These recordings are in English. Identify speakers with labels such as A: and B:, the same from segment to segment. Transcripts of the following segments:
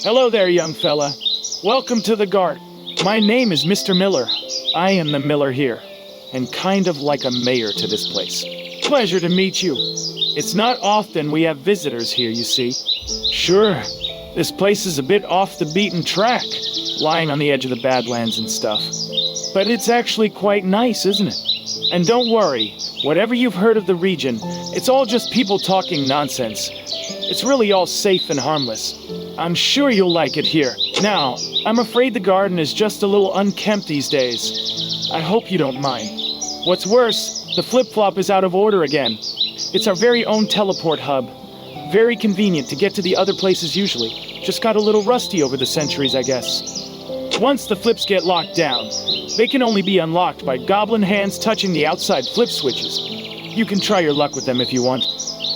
A: Hello there, young fella. Welcome to the garden. My name is Mr. Miller. I am the miller here, and kind of like a mayor to this place. Pleasure to meet you. It's not often we have visitors here, you see. Sure, this place is a bit off the beaten track, lying on the edge of the Badlands and stuff. But it's actually quite nice, isn't it? And don't worry, whatever you've heard of the region, it's all just people talking nonsense. It's really all safe and harmless. I'm sure you'll like it here. Now, I'm afraid the garden is just a little unkempt these days. I hope you don't mind. What's worse, the flip-flop is out of order again. It's our very own teleport hub. Very convenient to get to the other places usually. Just got a little rusty over the centuries, I guess. Once the flips get locked down, they can only be unlocked by goblin hands touching the outside flip switches. You can try your luck with them if you want.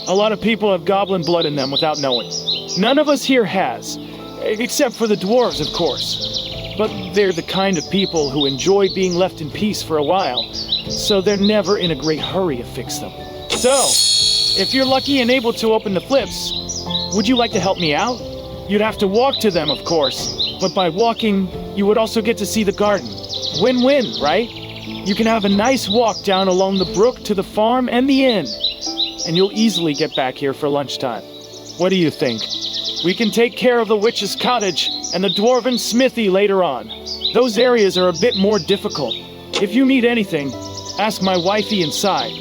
A: A lot of people have goblin blood in them without knowing. None of us here has, except for the dwarves, of course. But they're the kind of people who enjoy being left in peace for a while, so they're never in a great hurry to fix them. So, if you're lucky and able to open the flips, would you like to help me out? You'd have to walk to them, of course, but by walking, you would also get to see the garden. Win-win, right? You can have a nice walk down along the brook to the farm and the inn, and you'll easily get back here for lunchtime. What do you think? We can take care of the witch's cottage and the dwarven smithy later on. Those areas are a bit more difficult. If you need anything, ask my wifey inside.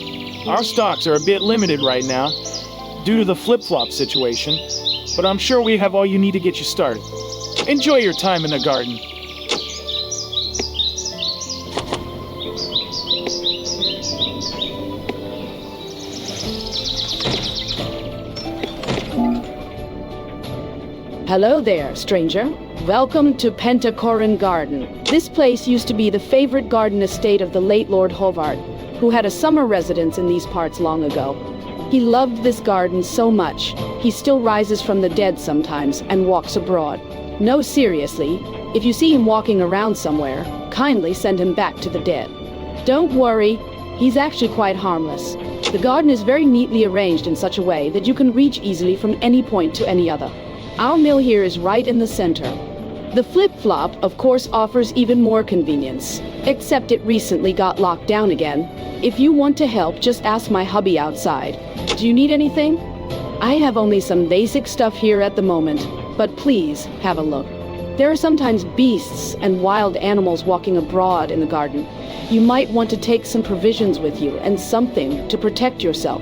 A: Our stocks are a bit limited right now, due to the flip-flop situation, but I'm sure we have all you need to get you started. Enjoy your time in the garden.
B: Hello there, stranger. Welcome to Pentachoron Garden. This place used to be the favorite garden estate of the late Lord Hovard, who had a summer residence in these parts long ago. He loved this garden so much, he still rises from the dead sometimes and walks abroad. No, seriously, if you see him walking around somewhere, kindly send him back to the dead. Don't worry, he's actually quite harmless. The garden is very neatly arranged in such a way that you can reach easily from any point to any other. Our mill here is right in the center. The flip-flop, of course, offers even more convenience, except it recently got locked down again. If you want to help, just ask my hubby outside. Do you need anything? I have only some basic stuff here at the moment, but please have a look. There are sometimes beasts and wild animals walking abroad in the garden. You might want to take some provisions with you and something to protect yourself.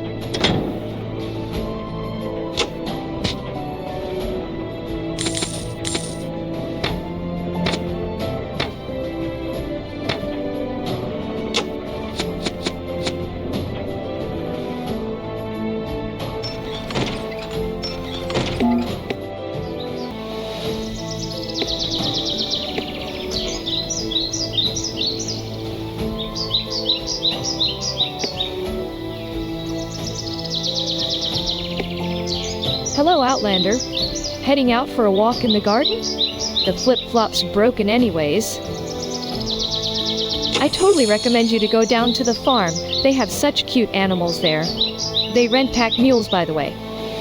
C: Hello, Outlander. Heading out for a walk in the garden? The flip-flop's broken anyways. I totally recommend you to go down to the farm. They have such cute animals there. They rent pack mules, by the way.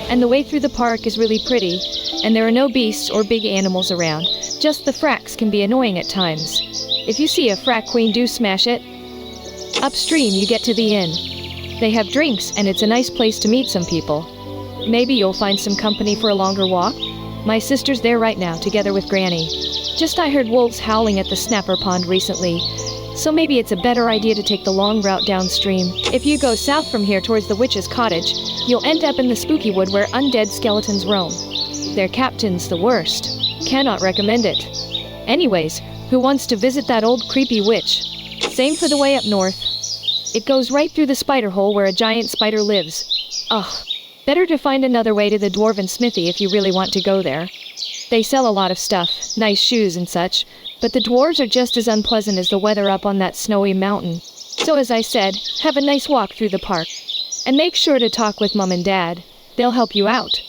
C: And the way through the park is really pretty, and there are no beasts or big animals around. Just the fracks can be annoying at times. If you see a frack queen, do smash it. Upstream, you get to the inn. They have drinks, and it's a nice place to meet some people. Maybe you'll find some company for a longer walk. My sister's there right now, together with Granny. Just I heard wolves howling at the snapper pond recently, so maybe it's a better idea to take the long route downstream. If you go south from here towards the witch's cottage, you'll end up in the spooky wood where undead skeletons roam. Their captain's the worst. Cannot recommend it. Anyways, who wants to visit that old creepy witch? Same for the way up north. It goes right through the spider hole where a giant spider lives. Ugh. Better to find another way to the dwarven smithy if you really want to go there. They sell a lot of stuff, nice shoes and such, but the dwarves are just as unpleasant as the weather up on that snowy mountain. So as I said, have a nice walk through the park. And make sure to talk with Mom and Dad. They'll help you out.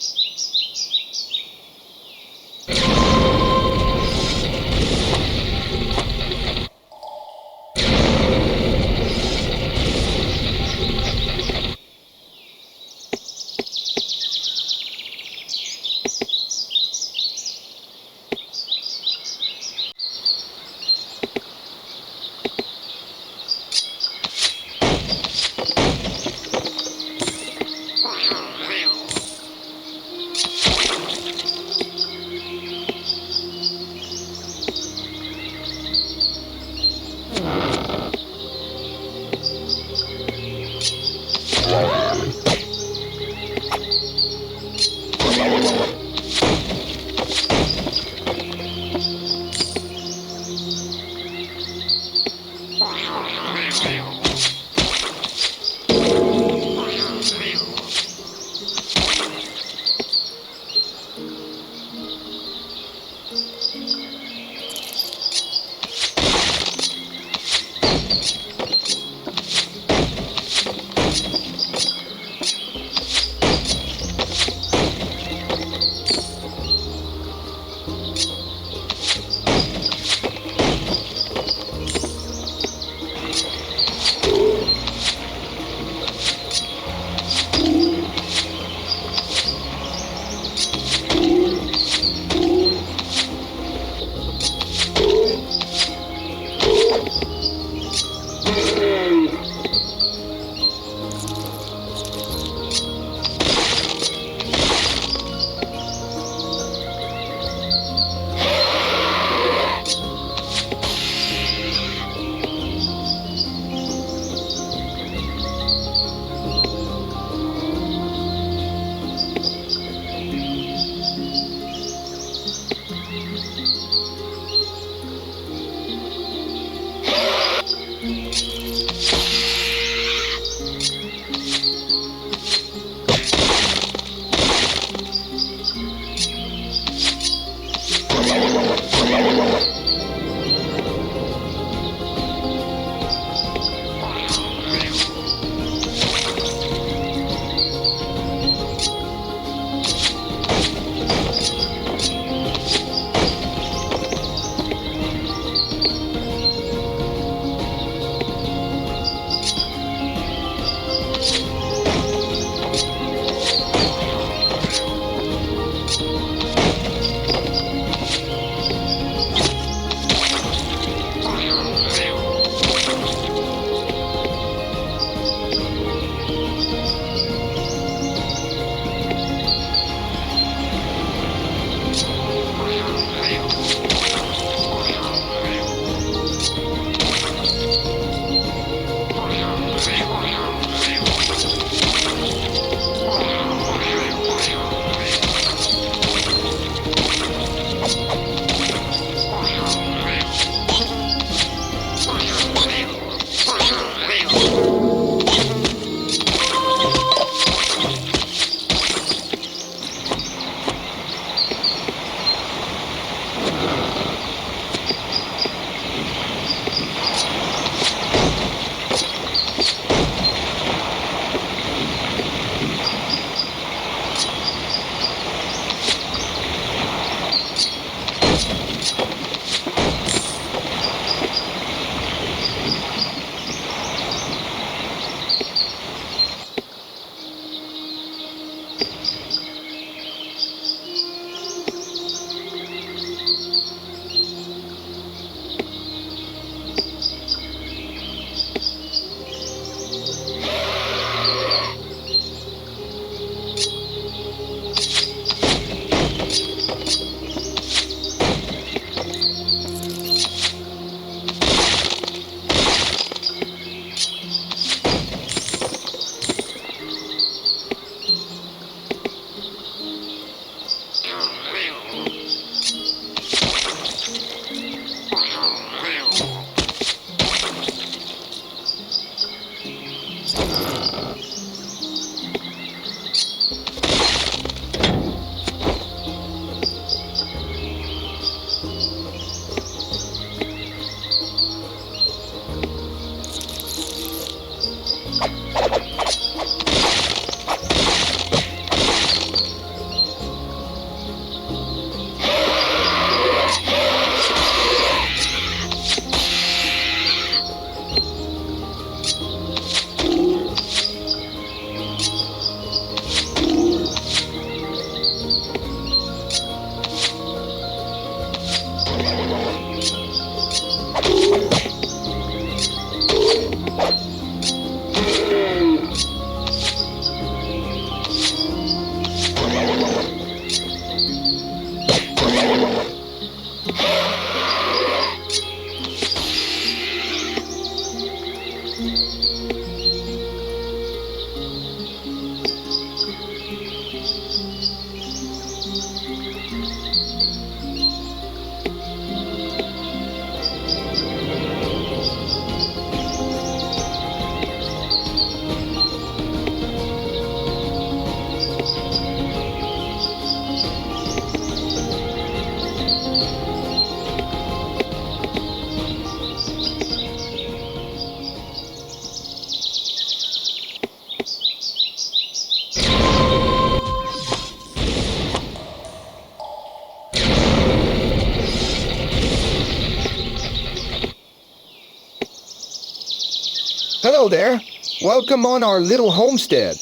D: Hello there. Welcome on our little homestead.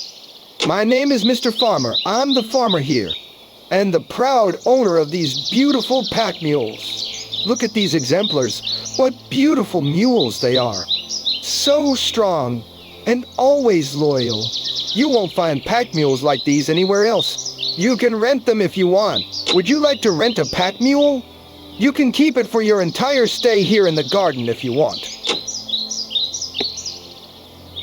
D: My name is Mr. Farmer. I'm the farmer here, and the proud owner of these beautiful pack mules. Look at these exemplars. What beautiful mules they are. So strong, and always loyal. You won't find pack mules like these anywhere else. You can rent them if you want. Would you like to rent a pack mule? You can keep it for your entire stay here in the garden if you want.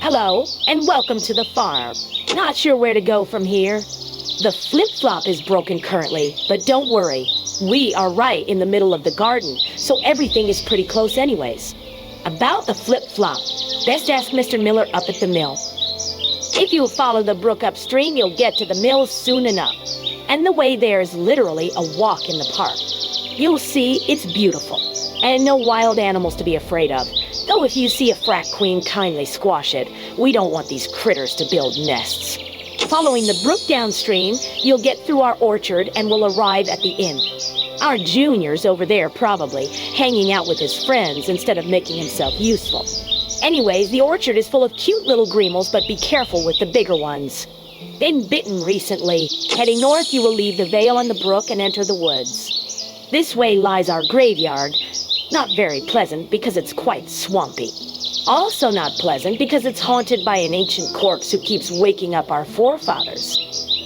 E: Hello, and welcome to the farm. Not sure where to go from here? The flip-flop is broken currently, but don't worry. We are right in the middle of the garden, so everything is pretty close anyways. About the flip-flop, best ask Mr. Miller up at the mill. If you follow the brook upstream, you'll get to the mill soon enough. And the way there is literally a walk in the park. You'll see it's beautiful, and no wild animals to be afraid of. Though if you see a frack queen, kindly squash it. We don't want these critters to build nests. Following the brook downstream, you'll get through our orchard and will arrive at the inn. Our junior's over there probably, hanging out with his friends instead of making himself useful. Anyways, the orchard is full of cute little greemels, but be careful with the bigger ones. Been bitten recently. Heading north, you will leave the vale on the brook and enter the woods. This way lies our graveyard. Not very pleasant because it's quite swampy. Also not pleasant because it's haunted by an ancient corpse who keeps waking up our forefathers.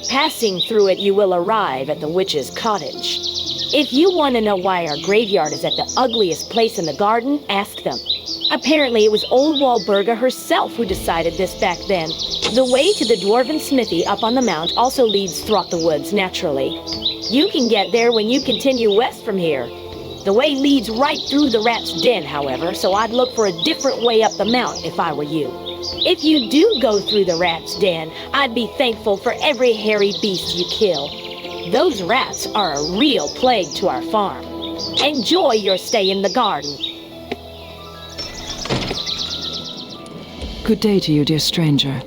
E: Passing through it, you will arrive at the witch's cottage. If you want to know why our graveyard is at the ugliest place in the garden, ask them. Apparently it was old Walburga herself who decided this back then. The way to the dwarven smithy up on the mount also leads through the woods naturally. You can get there when you continue west from here. The way leads right through the rat's den, however, so I'd look for a different way up the mount if I were you. If you do go through the rat's den, I'd be thankful for every hairy beast you kill. Those rats are a real plague to our farm. Enjoy your stay in the garden.
F: Good day to you, dear stranger.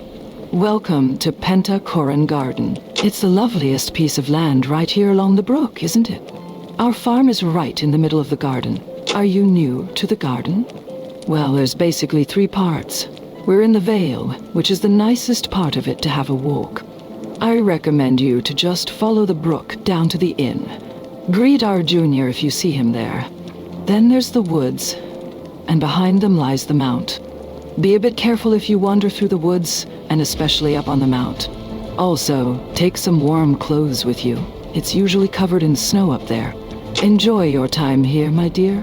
F: Welcome to Pentachoron Garden. It's the loveliest piece of land right here along the brook, isn't it? Our farm is right in the middle of the garden. Are you new to the garden? Well, there's basically 3 parts. We're in the Vale, which is the nicest part of it to have a walk. I recommend you to just follow the brook down to the inn. Greet our junior if you see him there. Then there's the woods, and behind them lies the mount. Be a bit careful if you wander through the woods, and especially up on the mount. Also, take some warm clothes with you. It's usually covered in snow up there. Enjoy your time here, my dear.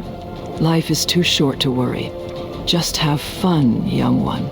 F: Life is too short to worry. Just have fun, young one.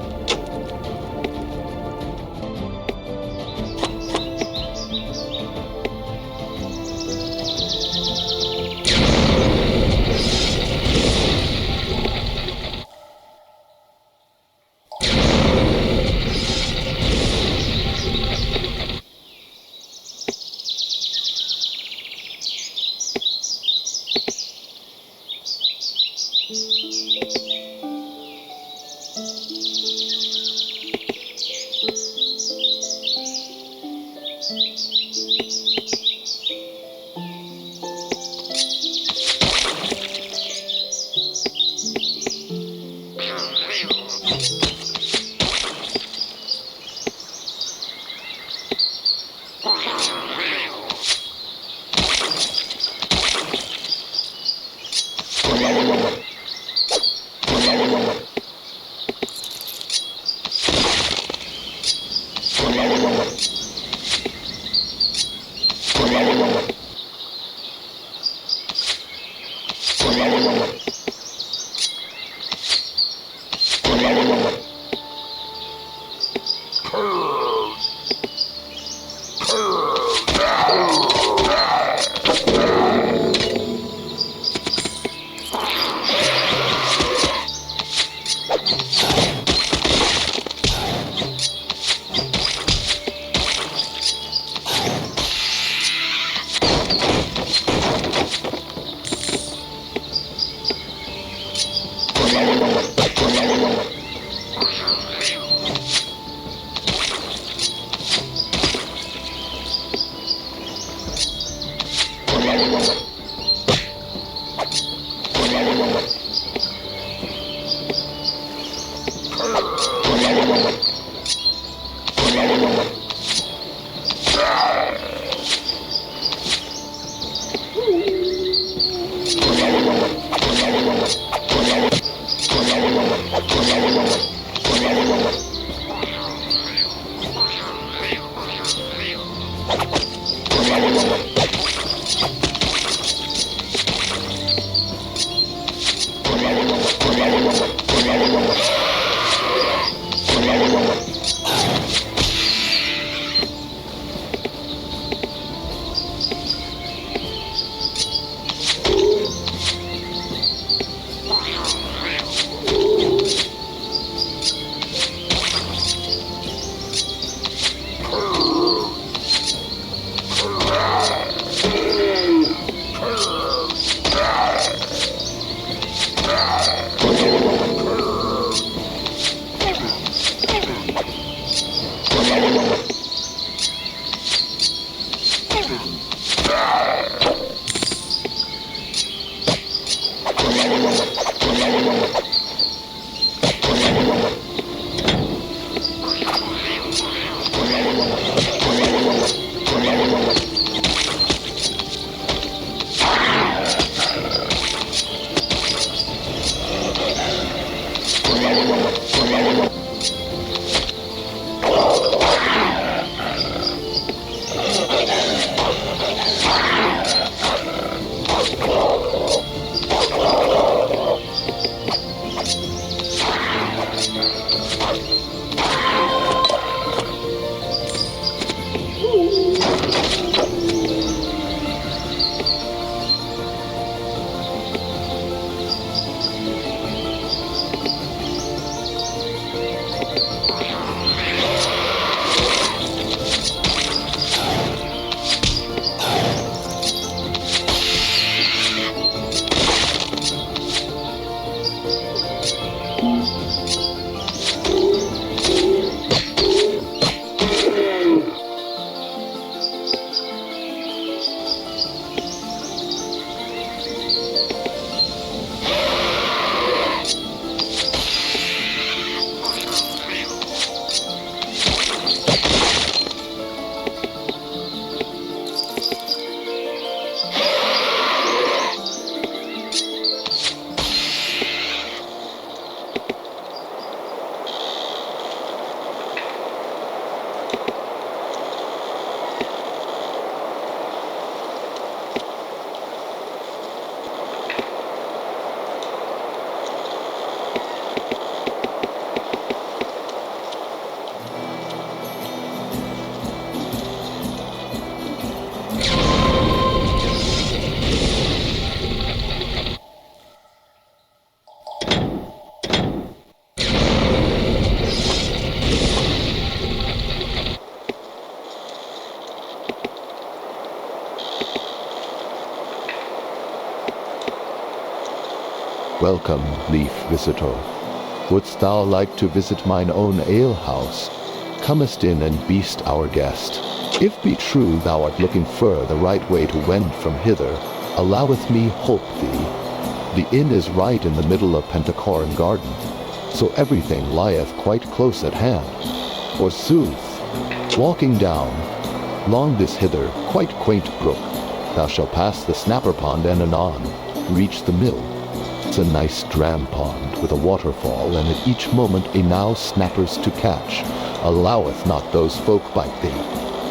G: Welcome, leaf visitor. Wouldst thou like to visit mine own alehouse? Comest in and beest our guest. If be true thou art looking fur the right way to wend from hither, alloweth me hope thee. The inn is right in the middle of Pentachoron Garden, so everything lieth quite close at hand. Forsooth, walking down, long this hither quite quaint brook, thou shalt pass the snapper pond and anon reach the mill. It's a nice dram pond with a waterfall, and at each moment enow snappers to catch. Alloweth not those folk bite thee.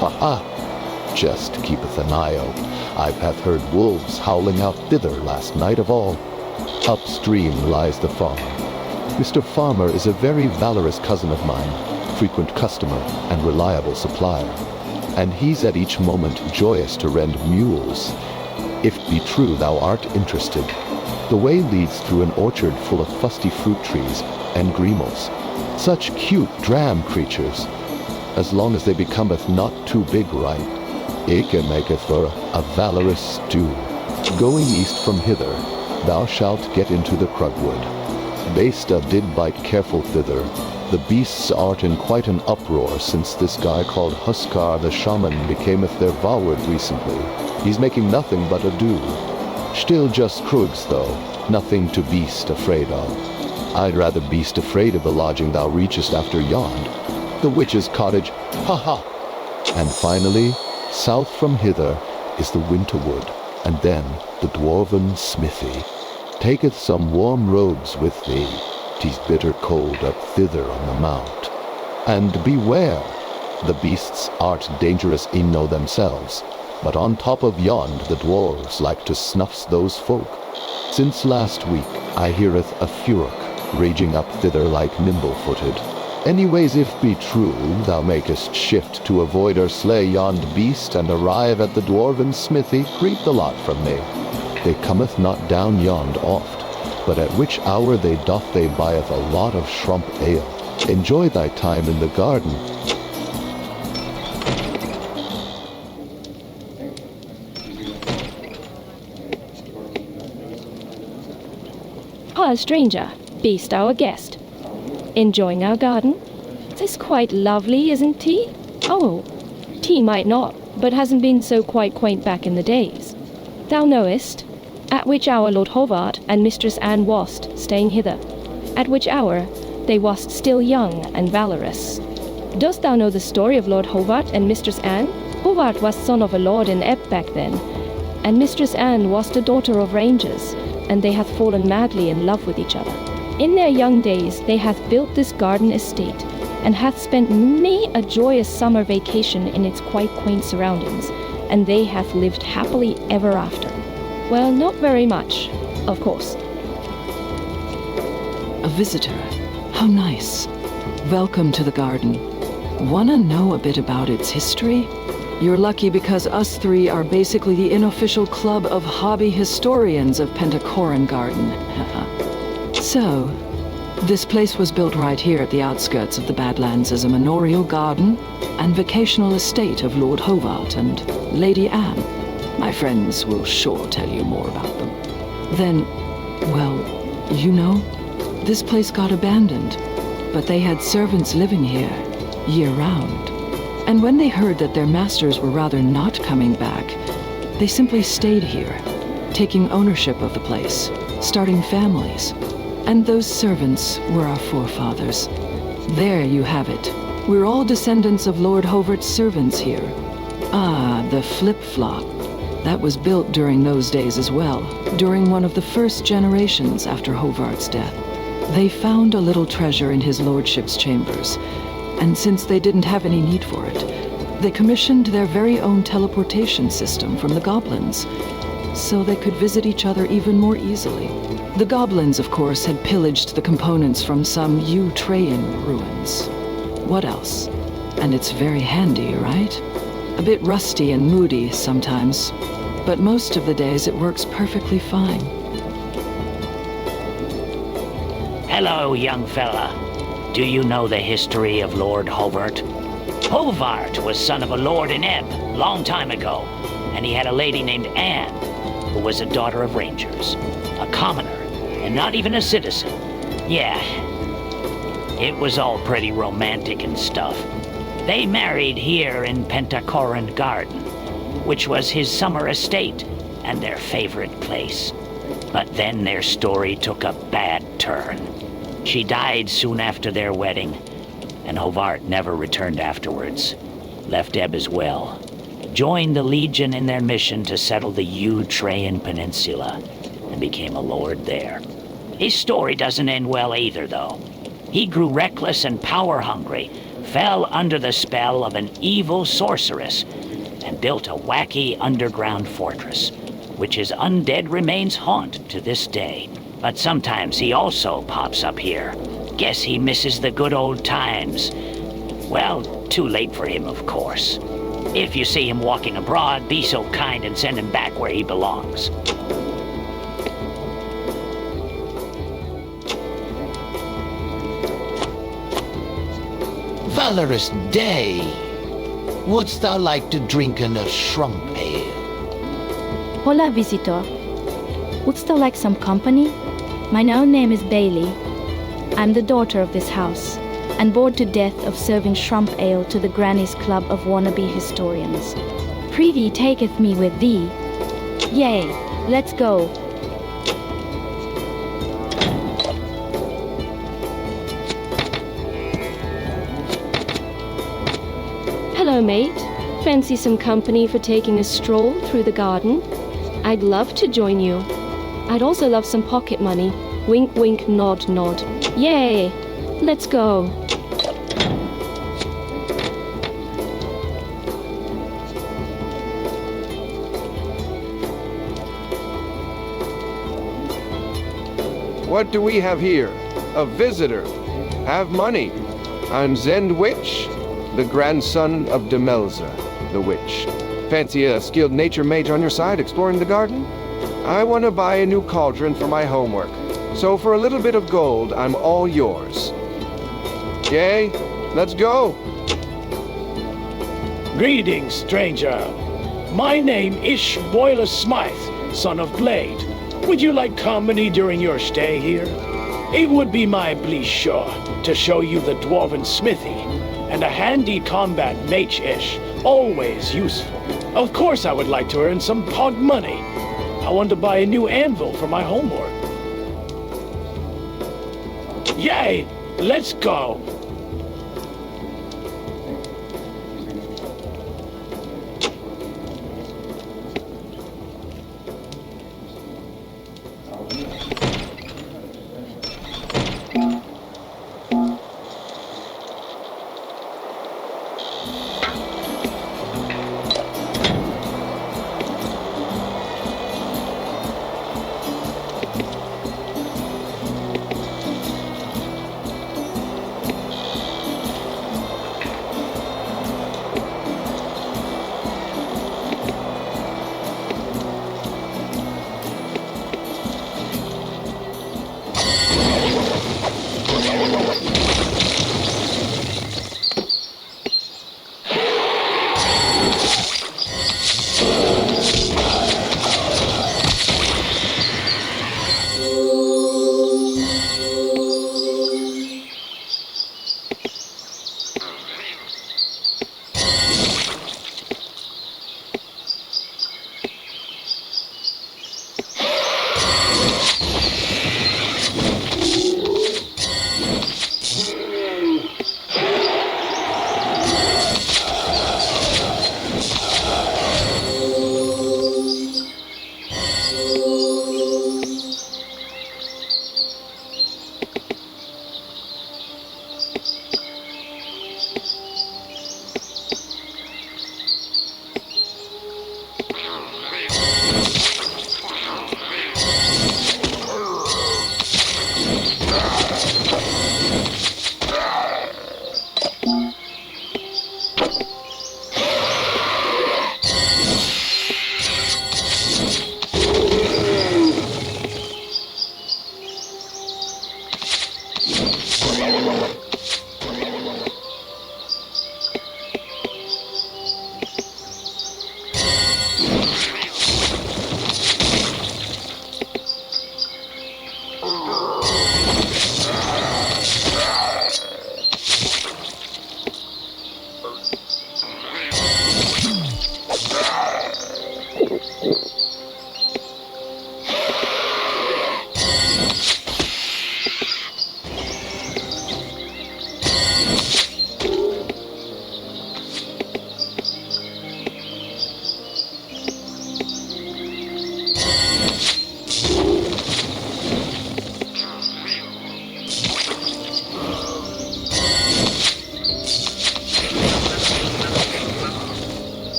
G: Ha ha! Just keepeth an eye out. I've hath heard wolves howling out thither last night of all. Upstream lies the farm. Mr. Farmer is a very valorous cousin of mine, frequent customer and reliable supplier, and he's at each moment joyous to rend mules. If be true thou art interested, the way leads through an orchard full of fusty fruit trees and gremels, such cute dram creatures, as long as they becometh not too big ripe. Eke maketh for a valorous stew. Going east from hither, thou shalt get into the Krugwood. Basta did bite careful thither. The beasts art in quite an uproar since this guy called Huskar the shaman becameth their vaward recently. He's making nothing but ado. Still just Krugs, though, nothing to beast afraid of. I'd rather beast afraid of the lodging thou reachest after yond, the witch's cottage, ha ha! And finally, south from hither is the Winterwood, and then the dwarven smithy. Taketh some warm robes with thee, 'tis bitter cold up thither on the mount. And beware, the beasts art dangerous enow themselves, but on top of yond the dwarves like to snuffs those folk. Since last week I heareth a furok raging up thither like nimble-footed. Anyways, if be true thou makest shift to avoid or slay yond beast and arrive at the dwarven smithy, greet the lot from me. They cometh not down yond oft, but at which hour they buyeth a lot of shrump ale. Enjoy thy time in the garden.
C: Ah, stranger, beest our guest. Enjoying our garden? 'Tis quite lovely, isn't tea? Oh, tea might not, but hasn't been so quite quaint back in the days. Thou knowest, at which hour Lord Hovard and Mistress Anne wast staying hither, at which hour they wast still young and valorous. Dost thou know the story of Lord Hovard and Mistress Anne? Hovard was son of a lord in Ebb back then, and Mistress Anne was the daughter of rangers, and they hath fallen madly in love with each other. In their young days they hath built this garden estate, and hath spent many a joyous summer vacation in its quite quaint surroundings, and they hath lived happily ever after. Well, not very much, of course.
F: A visitor. How nice. Welcome to the garden. Wanna know a bit about its history? You're lucky because us three are basically the unofficial club of hobby historians of Pentachoron Garden. So, this place was built right here at the outskirts of the Badlands as a manorial garden and vacational estate of Lord Hovard and Lady Anne. My friends will sure tell you more about them. Then, well, you know, this place got abandoned, but they had servants living here year-round. And when they heard that their masters were rather not coming back, they simply stayed here, taking ownership of the place, starting families. And those servants were our forefathers. There you have it. We're all descendants of Lord Hovard's servants here. Ah, the flip-flop. That was built during those days as well, during one of the first generations after Hovard's death. They found a little treasure in his lordship's chambers, and since they didn't have any need for it, they commissioned their very own teleportation system from the goblins, so they could visit each other even more easily. The goblins, of course, had pillaged the components from some Trayan ruins. What else? And it's very handy, right? A bit rusty and moody sometimes, but most of the days it works perfectly fine.
H: Hello, young fella. Do you know the history of Lord Hovard? Hovard was son of a lord in Ebb, long time ago, and he had a lady named Anne, who was a daughter of rangers, a commoner, and not even a citizen. Yeah, it was all pretty romantic and stuff. They married here in Pentachoron Garden, which was his summer estate and their favorite place. But then their story took a bad turn. She died soon after their wedding, and Hovard never returned afterwards. Left Ebb as well. Joined the Legion in their mission to settle the Trayan Peninsula, and became a lord there. His story doesn't end well either, though. He grew reckless and power-hungry, fell under the spell of an evil sorceress, and built a wacky underground fortress, which his undead remains haunt to this day. But sometimes he also pops up here. Guess he misses the good old times. Well, too late for him, of course. If you see him walking abroad, be so kind and send him back where he belongs.
I: Valorous day! Wouldst thou like to drink in a shrimp ale?
J: Hola, visitor. Wouldst thou like some company? Mine own name is Bailey. I'm the daughter of this house, and bored to death of serving shrimp ale to the Granny's Club of wannabe historians. Prithee taketh me with thee. Yea, let's go.
C: Hello, mate. Fancy some company for taking a stroll through the garden? I'd love to join you. I'd also love some pocket money. Wink, wink, nod, nod. Yay! Let's go.
D: What do we have here? A visitor. Have money. I'm Zend Witch, the grandson of Demelza, the witch. Fancy a skilled nature mage on your side exploring the garden? I want to buy a new cauldron for my homework. So for a little bit of gold, I'm all yours. Yay, let's go.
A: Greetings, stranger. My name is Boiler Smythe, son of Blade. Would you like company during your stay here? It would be my pleasure. to show you the dwarven smithy, and a handy combat mage-ish, always useful. Of course I would like to earn some pog money. I want to buy a new anvil for my homework. Yay! Let's go!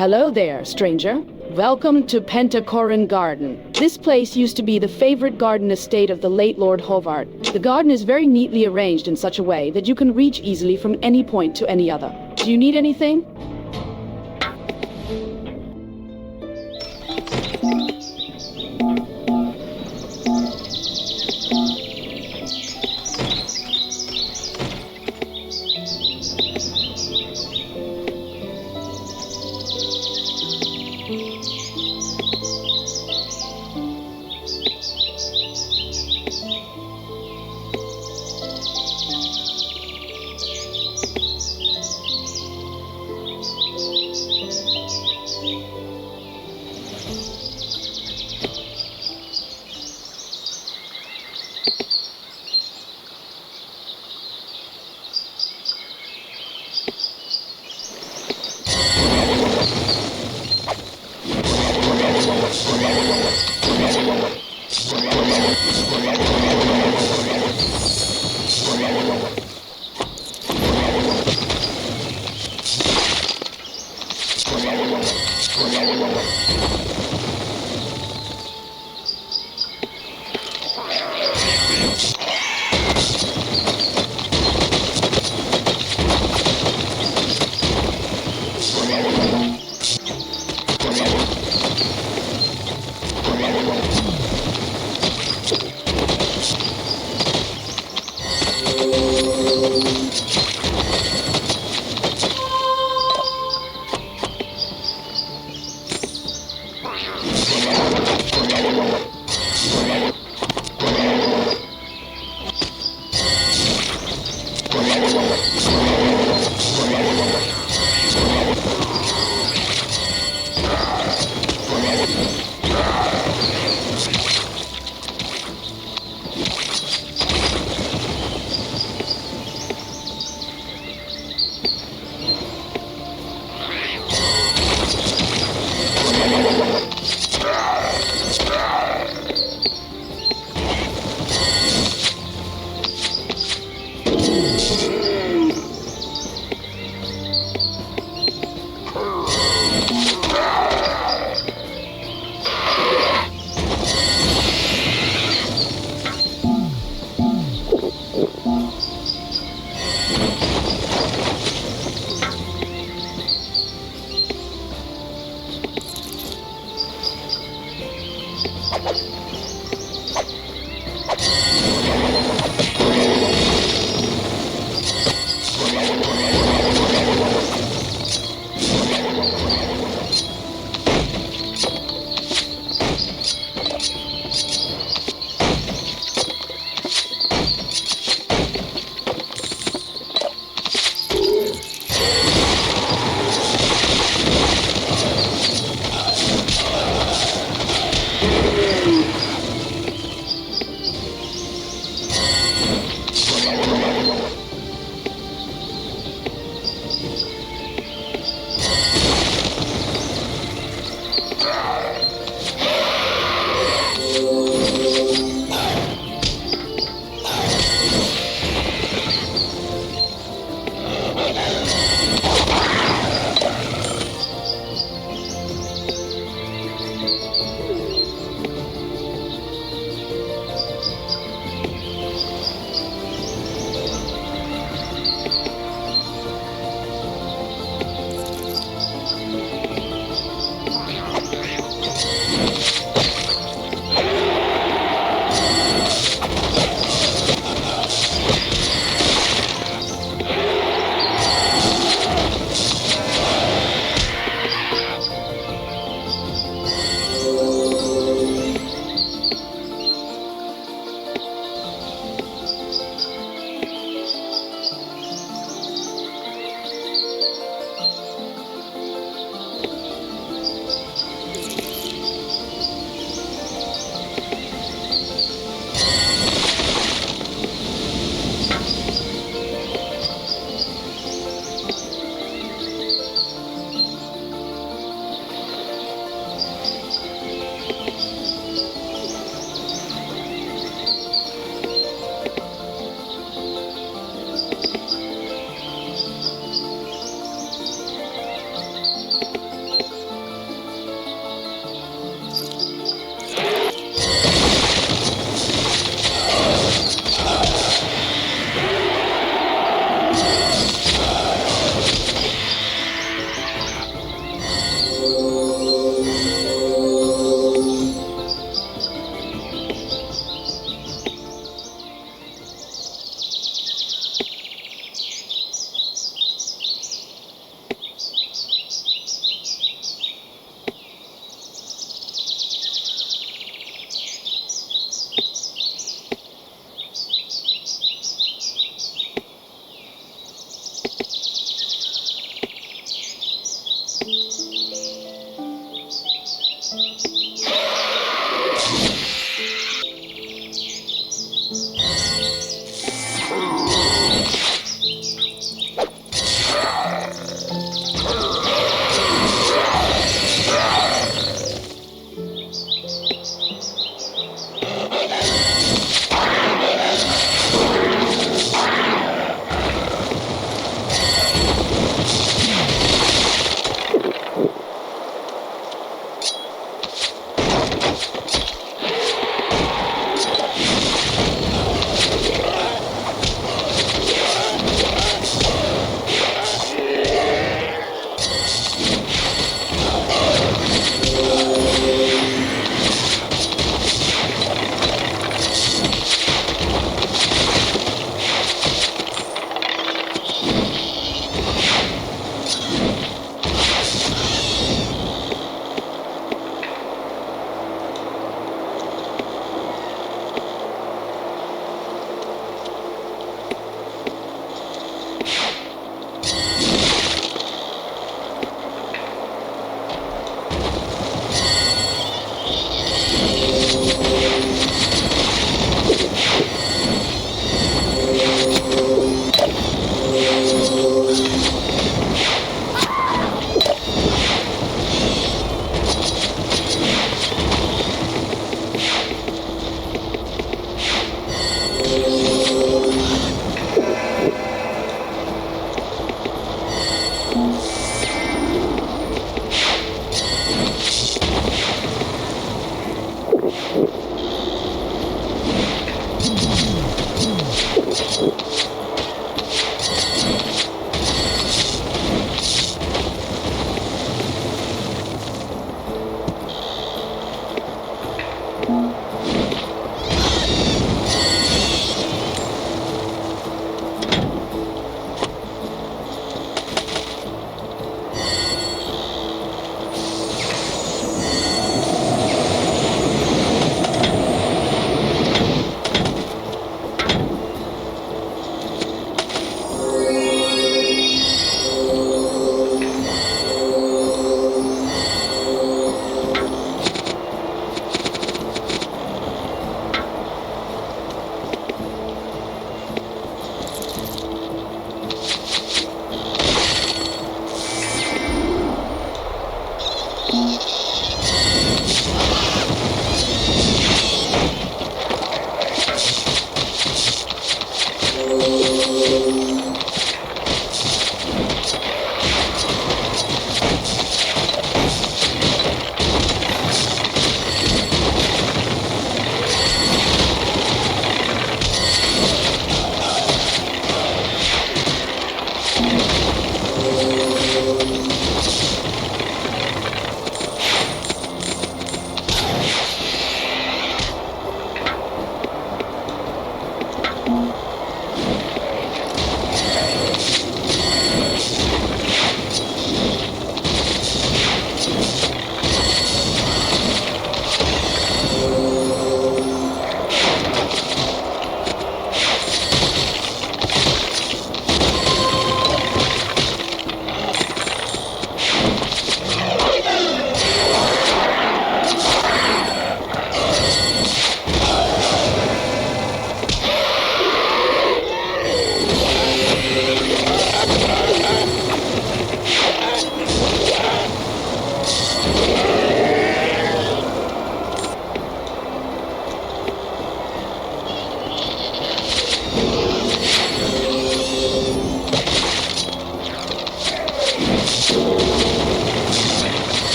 B: Hello there, stranger. Welcome to Pentachoron Garden. This place used to be the favorite garden estate of the late Lord Hovard. The garden is very neatly arranged in such a way that you can reach easily from any point to any other. Do you need anything?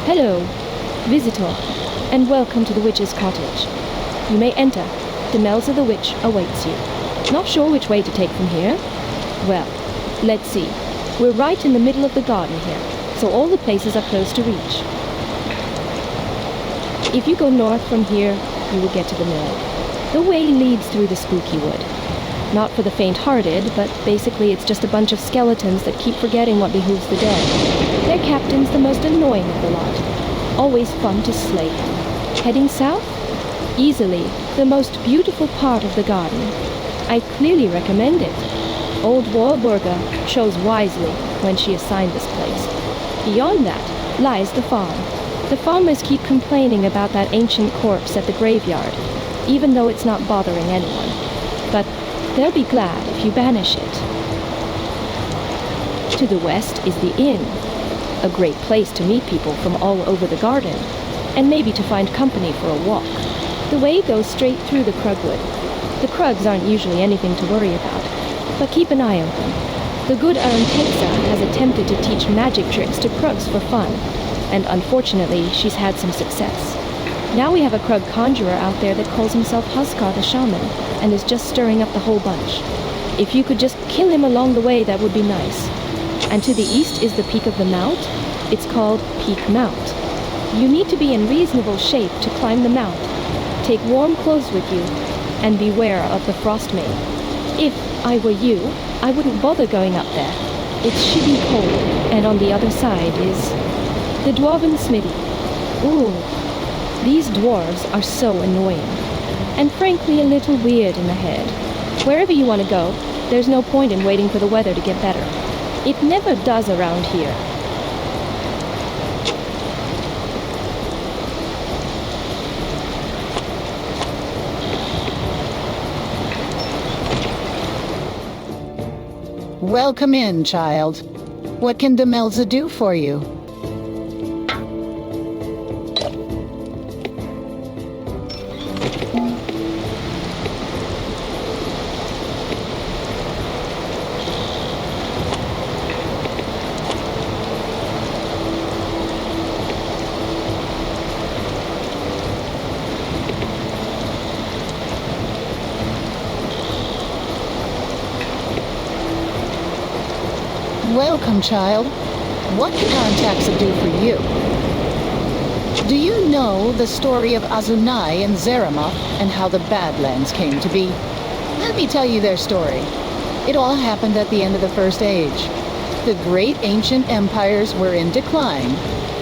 C: Hello, visitor, and welcome to the witch's cottage. You may enter. Demelza the witch awaits you. Not sure which way to take from here? Well, let's see. We're right in the middle of the garden here, so all the places are close to reach. If you go north from here, you will get to the mill. The way leads through the spooky wood. Not for the faint-hearted, but basically it's just a bunch of skeletons that keep forgetting what behooves the dead. Their captain's the most annoying of the lot. Always fun to slay him. Heading south? Easily the most beautiful part of the garden. I clearly recommend it. Old Warburga chose wisely when she assigned this place. Beyond that lies the farm. The farmers keep complaining about that ancient corpse at the graveyard, even though it's not bothering anyone. But they'll be glad if you banish it. To the west is the inn, a great place to meet people from all over the garden, and maybe to find company for a walk. The way goes straight through the Krugwood. The Krugs aren't usually anything to worry about, but keep an eye open. The good Texa has attempted to teach magic tricks to Krugs for fun, and unfortunately she's had some success. Now we have a Krug conjurer out there that calls himself Huskar the Shaman, and is just stirring up the whole bunch. If you could just kill him along the way, that would be nice. And to the east is the peak of the mount. It's called Peak Mount. You need to be in reasonable shape to climb the mount. Take warm clothes with you, and beware of the frost maid. If I were you, I wouldn't bother going up there. It's shitty cold, and on the other side is the Dwarven Smithy. Ooh, these dwarves are so annoying, and frankly a little weird in the head. Wherever you want to go, there's no point in waiting for the weather to get better. It never does around here.
K: Welcome in, child. What can Demelza do for you? Welcome, child. What can Taxa do for you? Do you know the story of Azunai and Zeramoth and how the Badlands came to be? Let me tell you their story. It all happened at the end of the First Age. The great ancient empires were in decline.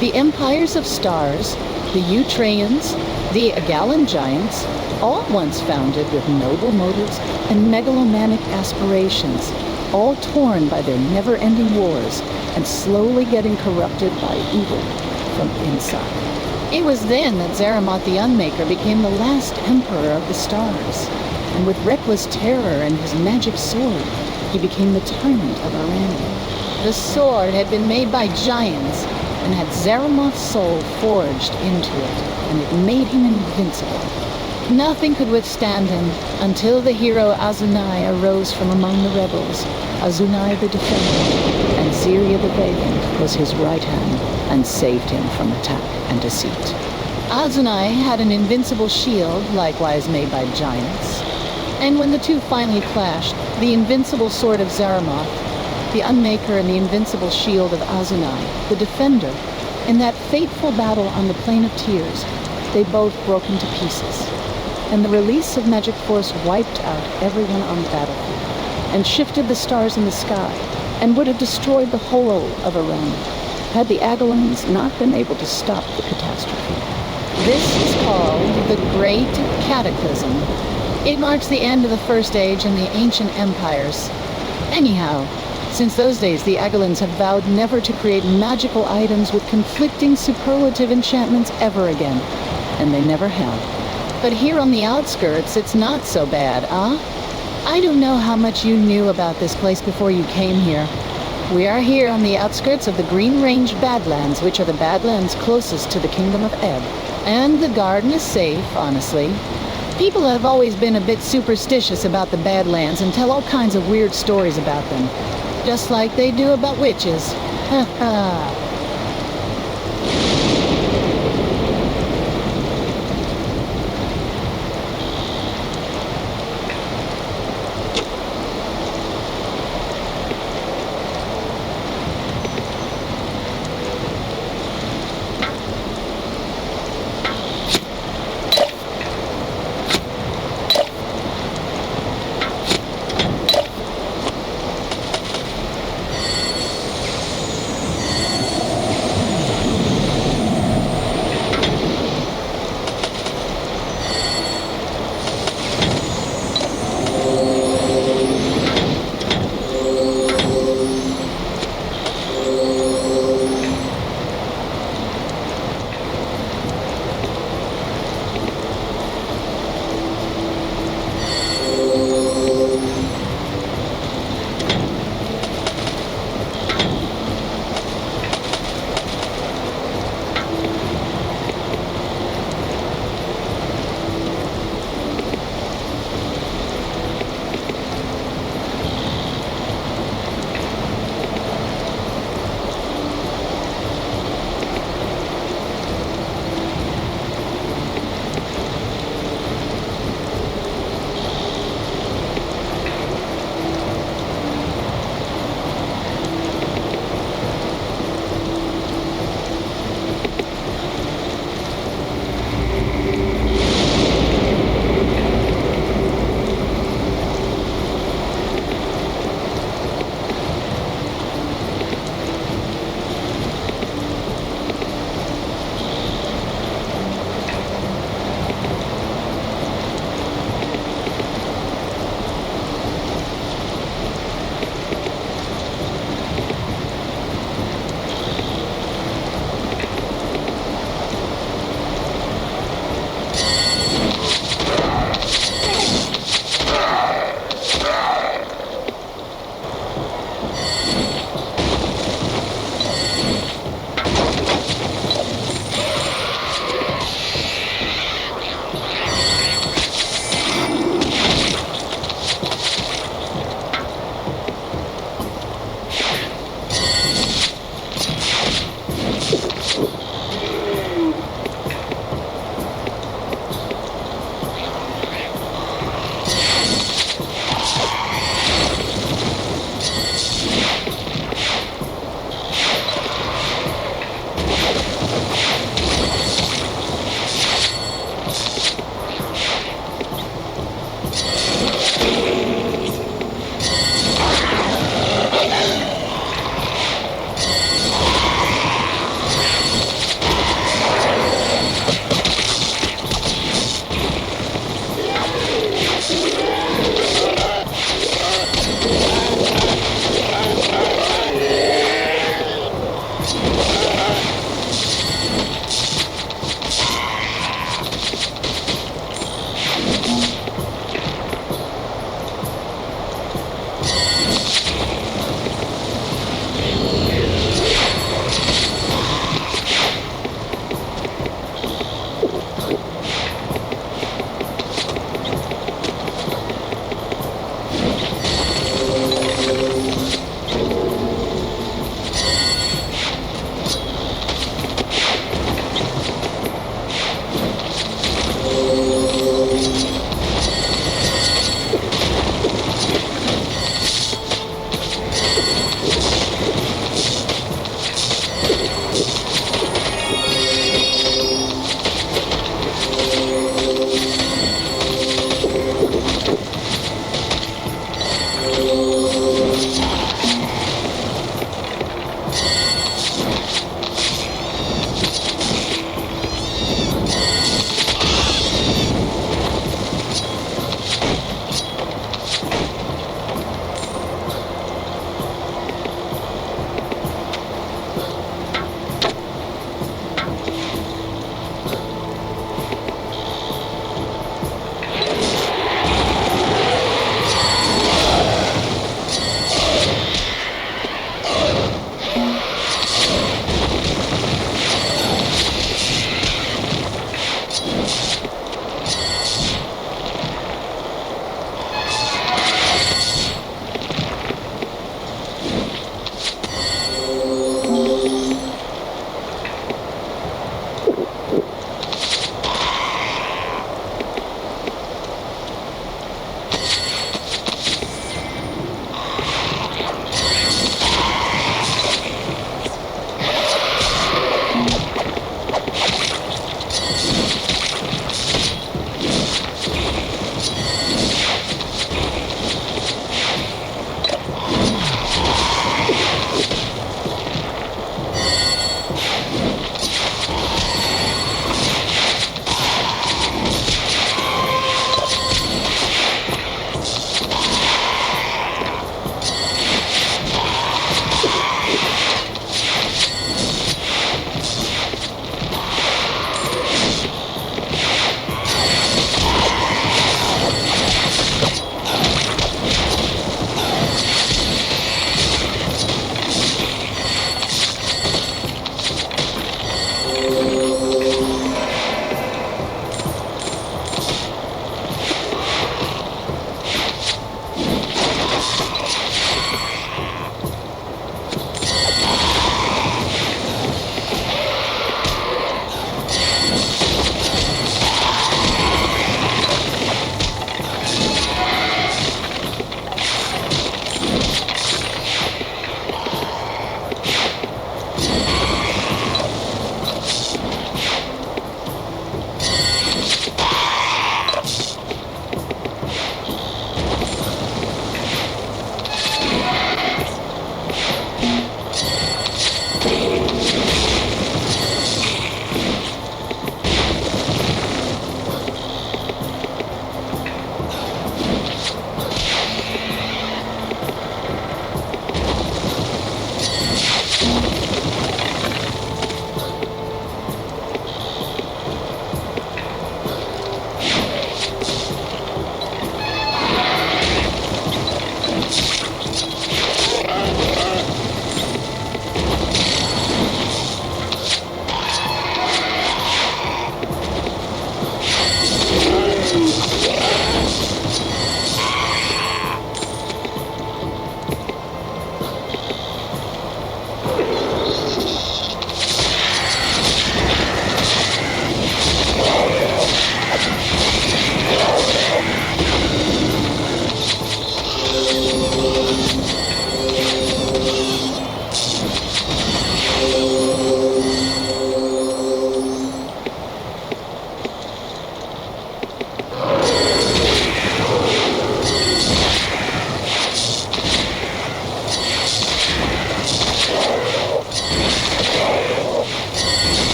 K: The empires of stars, the Utrayans, the Agalan giants, all once founded with noble motives and megalomaniac aspirations, all torn by their never-ending wars and slowly getting corrupted by evil from inside. It was then that Zeramoth the Unmaker became the last emperor of the stars, and with reckless terror and his magic sword, he became the tyrant of Arania. The sword had been made by giants and had Zeramoth's soul forged into it, and it made him invincible. Nothing could withstand him until the hero Azunai arose from among the rebels. Azunai the Defender, and Ziria the Valiant was his right hand and saved him from attack and deceit. Azunai had an invincible shield, likewise made by giants. And when the two finally clashed, the invincible sword of Zeramoth, the Unmaker, and the invincible shield of Azunai, the Defender, in that fateful battle on the Plain of Tears, they both broke into pieces. And the release of magic force wiped out everyone on the battlefield, and shifted the stars in the sky, and would have destroyed the whole of Arania, had the Agalans not been able to stop the catastrophe. This is called the Great Cataclysm. It marks the end of the First Age and the ancient empires. Anyhow, since those days the Agalans have vowed never to create magical items with conflicting superlative enchantments ever again, and they never have. But here on the outskirts, it's not so bad, huh? I don't know how much you knew about this place before you came here. We are here on the outskirts of the Green Range Badlands, which are the Badlands closest to the Kingdom of Ebb. And the garden is safe, honestly. People have always been a bit superstitious about the Badlands and tell all kinds of weird stories about them. Just like they do about witches. Ha ha.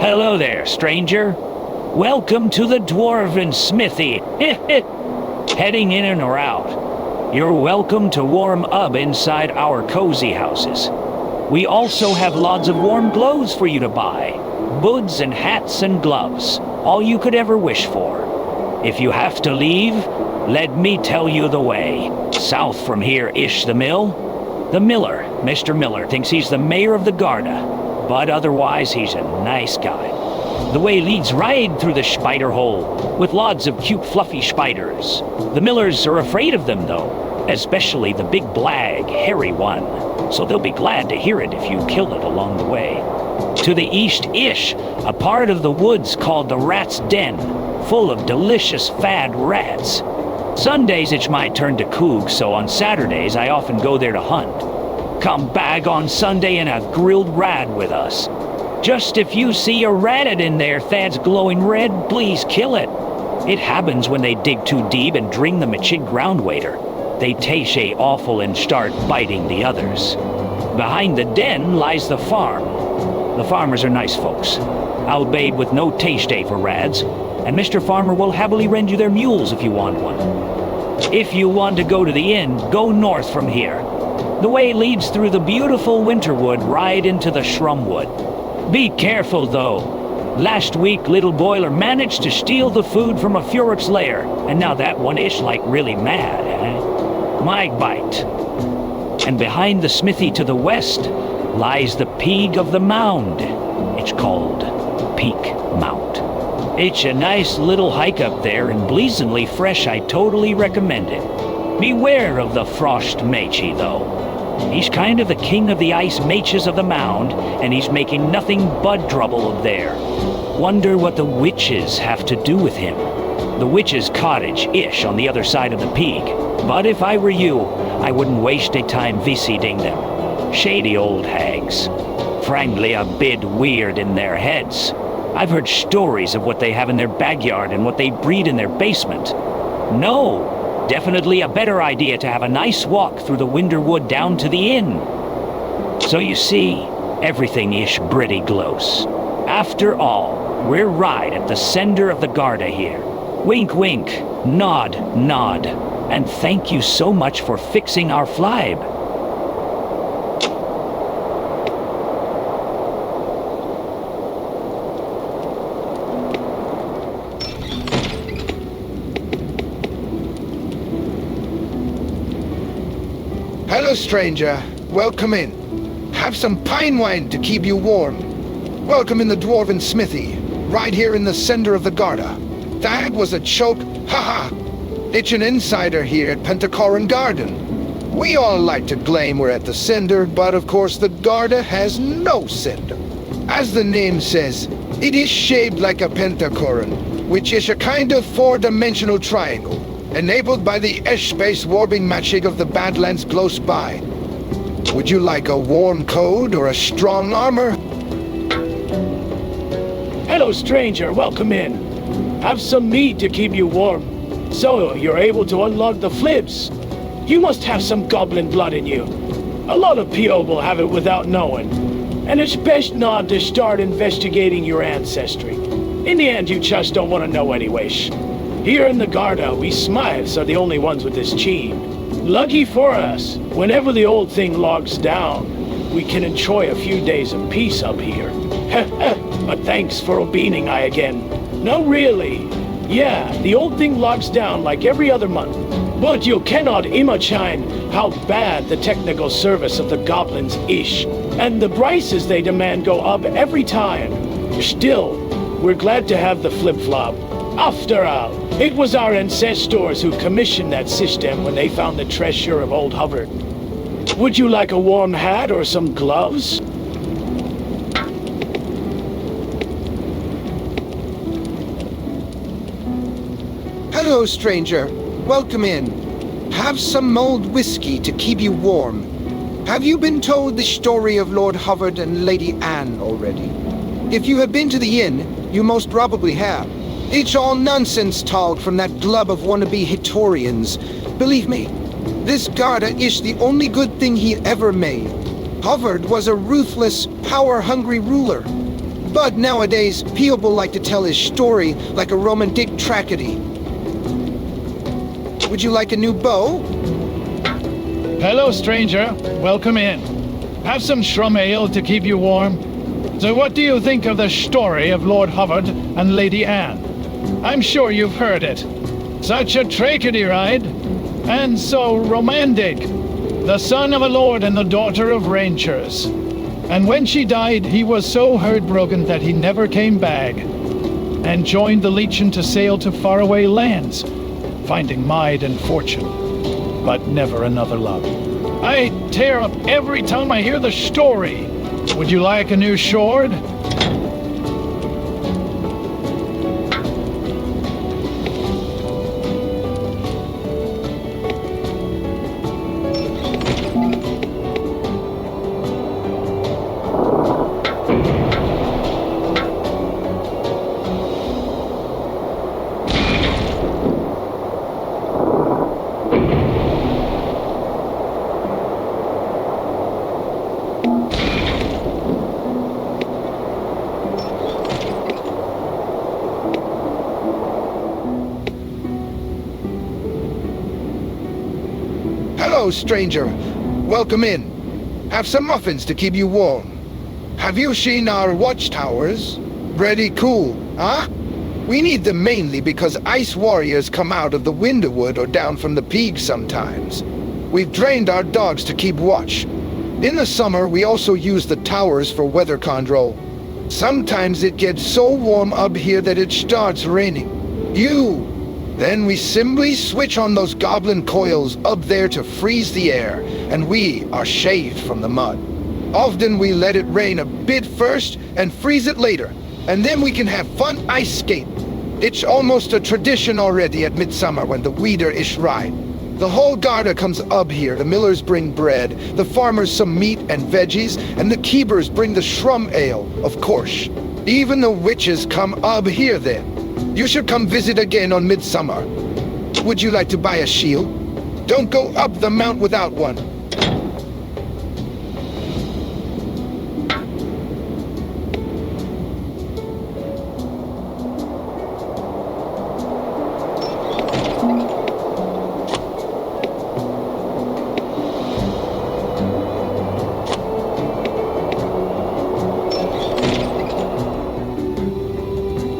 H: Hello there, stranger. Welcome to the Dwarven Smithy. Heading in and or out. You're welcome to warm up inside our cozy houses. We also have lots of warm clothes for you to buy. Boots and hats and gloves. All you could ever wish for. If you have to leave, let me tell you the way. South from here-ish the mill. The miller, Mr. Miller, thinks he's the mayor of the Garda, but otherwise he's a nice guy. The way leads right through the spider hole, with lots of cute fluffy spiders. The millers are afraid of them though, especially the big blag, hairy one, so they'll be glad to hear it if you kill it along the way. To the east-ish, a part of the woods called the Rat's Den, full of delicious fad rats. Sundays it's my turn to coog, so on Saturdays I often go there to hunt. Come bag on Sunday and have grilled rat with us. Just if you see a rabbit in there that's glowing red, please kill it. It happens when they dig too deep and drink the machig ground waiter. They taste awful and start biting the others. Behind the den lies the farm. The farmers are nice folks, albeit with no taste for rads, and Mr. Farmer will happily rent you their mules if you want one. If you want to go to the inn, go north from here. The way leads through the beautiful winterwood right into the Shrumwood. Be careful though. Last week Little Boiler managed to steal the food from a Furyx's lair, and now that one is like really mad, eh? My bite. And behind the smithy to the west lies the peak of the mound. It's called Peak Mount. It's a nice little hike up there and blazingly fresh. I totally recommend it. Beware of the frost machi though. He's kind of the king of the ice mages of the mound, and he's making nothing but trouble up there. Wonder what the witches have to do with him. The witches' cottage-ish on the other side of the peak. But if I were you, I wouldn't waste a time visiting them. Shady old hags. Frankly, a bit weird in their heads. I've heard stories of what they have in their backyard and what they breed in their basement. No, definitely a better idea to have a nice walk through the Winterwood down to the inn. So you see, everything is pretty close. After all, we're right at the center of the Garda here. Wink, wink, nod, nod, and thank you so much for fixing our flybe.
D: Hello, stranger. Welcome in. Have some pine wine to keep you warm. Welcome in the Dwarven Smithy, right here in the center of the Garda. That was a choke, haha. It's an insider here at Pentachoron Garden. We all like to claim we're at the center, but of course the Garda has no center. As the name says, it is shaped like a pentachoron, which is a kind of four-dimensional triangle, enabled by the Esh-based warping magic of the Badlands close by. Would you like a warm coat or a strong armor?
A: Hello, stranger. Welcome in. Have some meat to keep you warm, so you're able to unlock the flips. You must have some goblin blood in you. A lot of people will have it without knowing, and it's best not to start investigating your ancestry. In the end, you just don't want to know anyways. Here in the Garda, we Smythes are the only ones with this gene. Lucky for us, whenever the old thing logs down, we can enjoy a few days of peace up here. But thanks for obeying I again. No, really. Yeah, the old thing logs down like every other month. But you cannot imagine how bad the technical service of the goblins is. And the prices they demand go up every time. Still, we're glad to have the flip-flop. After all, it was our ancestors who commissioned that system when they found the treasure of Old Hubbard. Would you like a warm hat or some gloves?
D: Hello, stranger. Welcome in. Have some mulled whiskey to keep you warm. Have you been told the story of Lord Hubbard and Lady Anne already? If you have been to the inn, you most probably have. It's all nonsense talk from that glub of wannabe Hitorians. Believe me, this Garda is the only good thing he ever made. Hubbard was a ruthless, power-hungry ruler. But nowadays, people like to tell his story like a romantic tragedy. Would you like a new bow?
A: Hello, stranger. Welcome in. Have some shrum ale to keep you warm. So what do you think of the story of Lord Hovard and Lady Anne? I'm sure you've heard it. Such a tragedy ride. And so romantic. The son of a lord and the daughter of rangers. And when she died, he was so heartbroken that he never came back. And joined the Legion to sail to faraway lands, finding might and fortune, but never another love. I tear up every time I hear the story. Would you like a new sword?
D: Hello, stranger. Welcome in. Have some muffins to keep you warm. Have you seen our watchtowers? Pretty cool, huh? We need them mainly because ice warriors come out of the Winderwood or down from the peak sometimes. We've trained our dogs to keep watch. In the summer, we also use the towers for weather control. Sometimes it gets so warm up here that it starts raining. Then we simply switch on those goblin coils up there to freeze the air, and we are shaved from the mud. Often we let it rain a bit first and freeze it later, and then we can have fun ice skating. It's almost a tradition already at midsummer when the weeder is right. The whole garda comes up here, the millers bring bread, the farmers some meat and veggies, and the keepers bring the shrum ale, of course. Even the witches come up here then. You should come visit again on midsummer. Would you like to buy a shield? Don't go up the mount without one.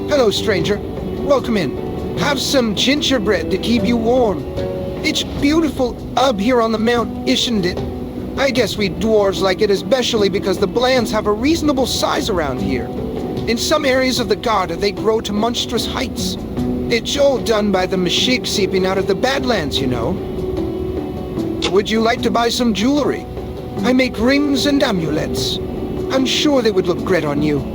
D: Hello, stranger. Welcome in. Have some gingerbread to keep you warm. It's beautiful up here on the mount, isn't it? I guess we dwarves like it especially because the Blands have a reasonable size around here. In some areas of the Garda, they grow to monstrous heights. It's all done by the Mashig seeping out of the Badlands, you know. Would you like to buy some jewelry? I make rings and amulets. I'm sure they would look great on you.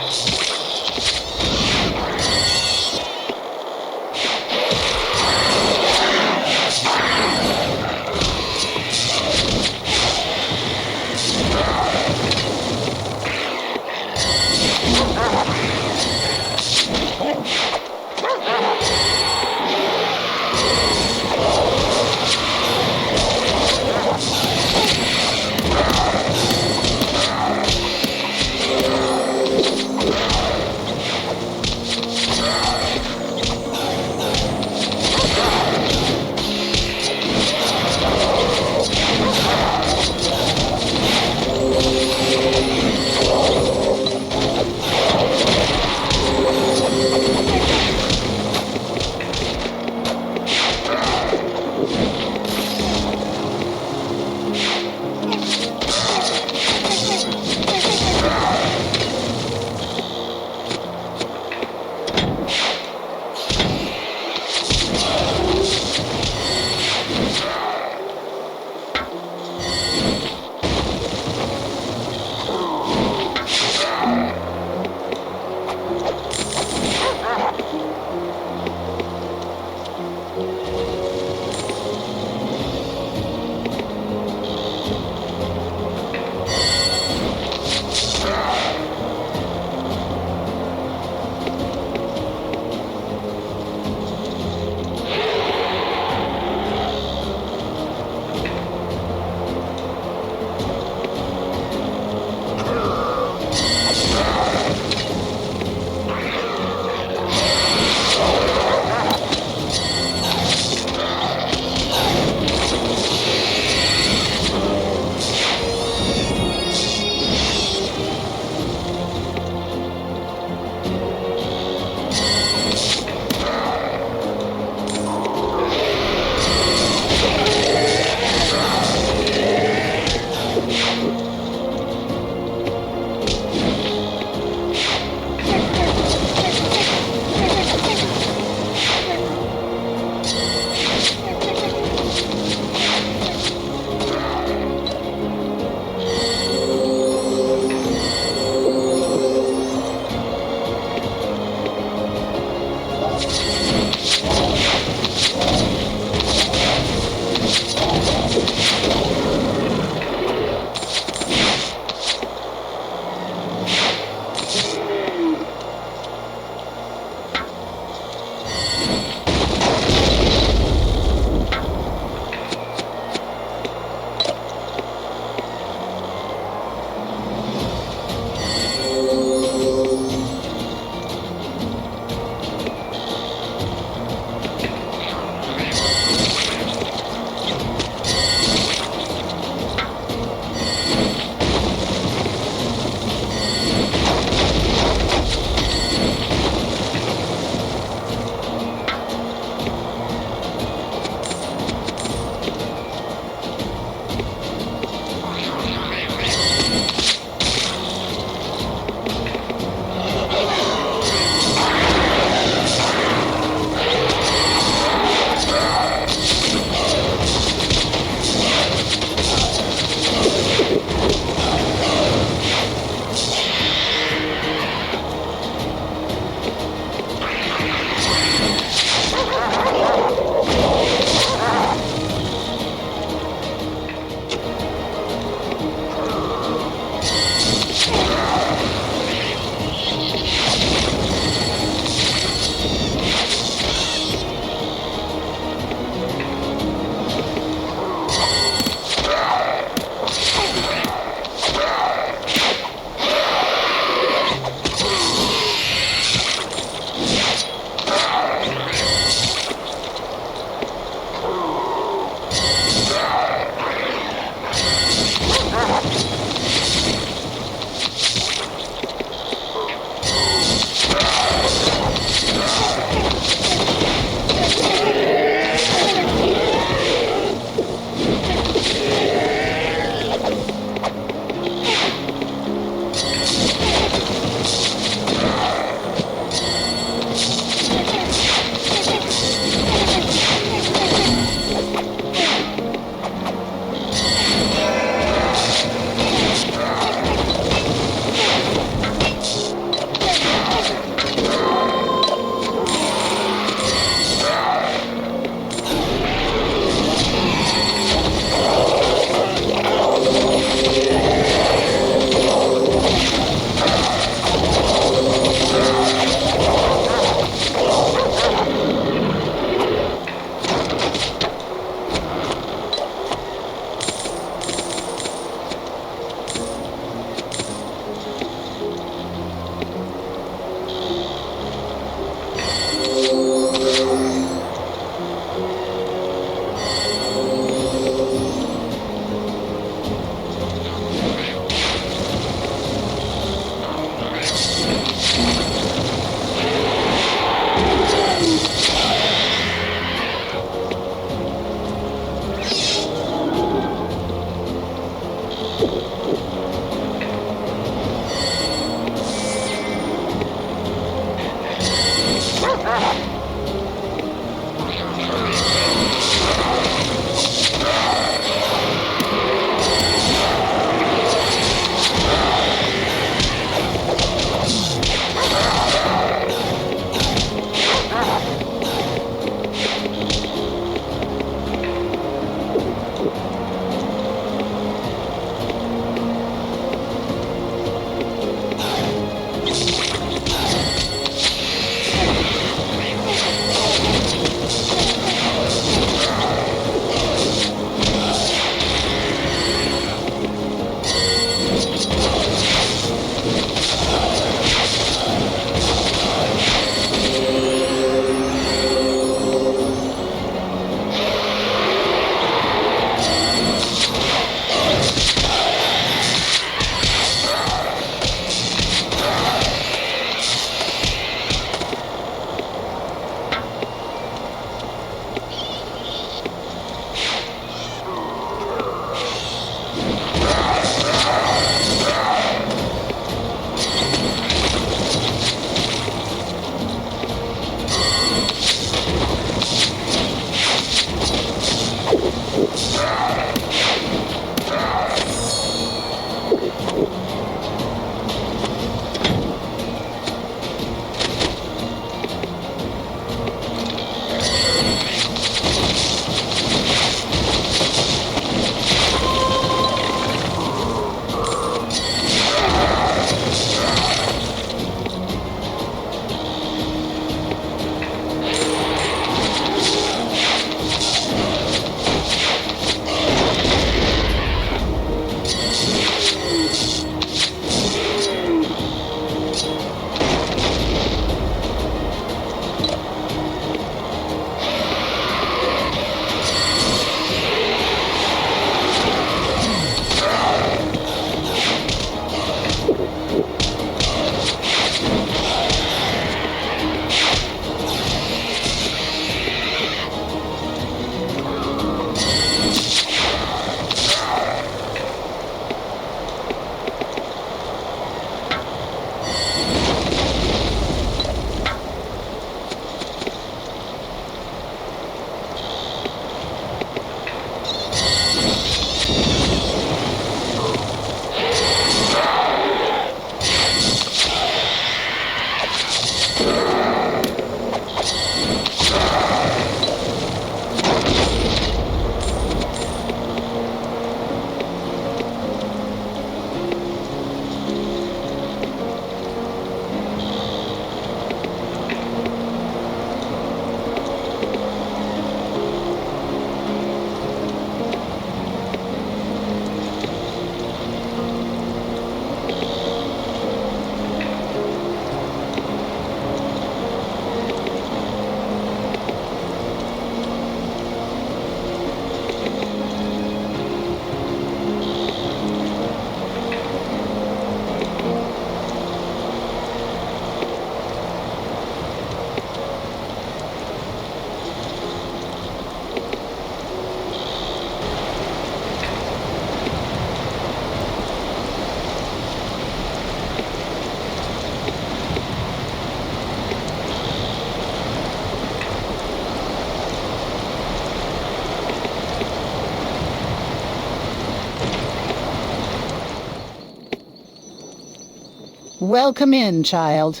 K: Welcome in, child.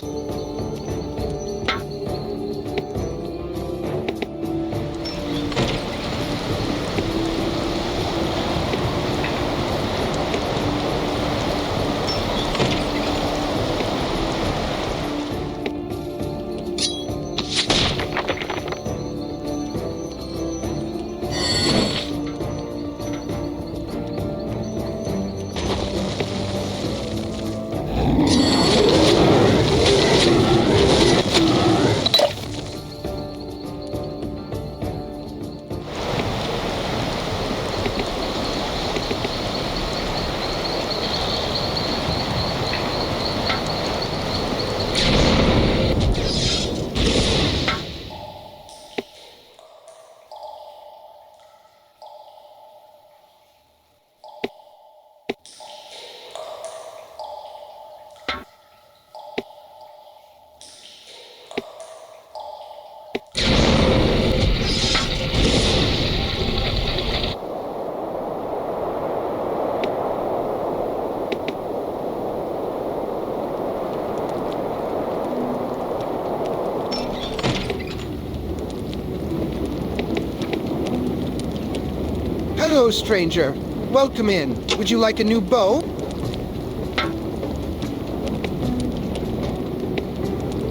D: Hello, stranger. Welcome in. Would you like a new bow?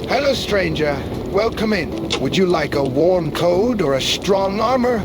D: Hello, stranger. Welcome in. Would you like a warm coat or a strong armor?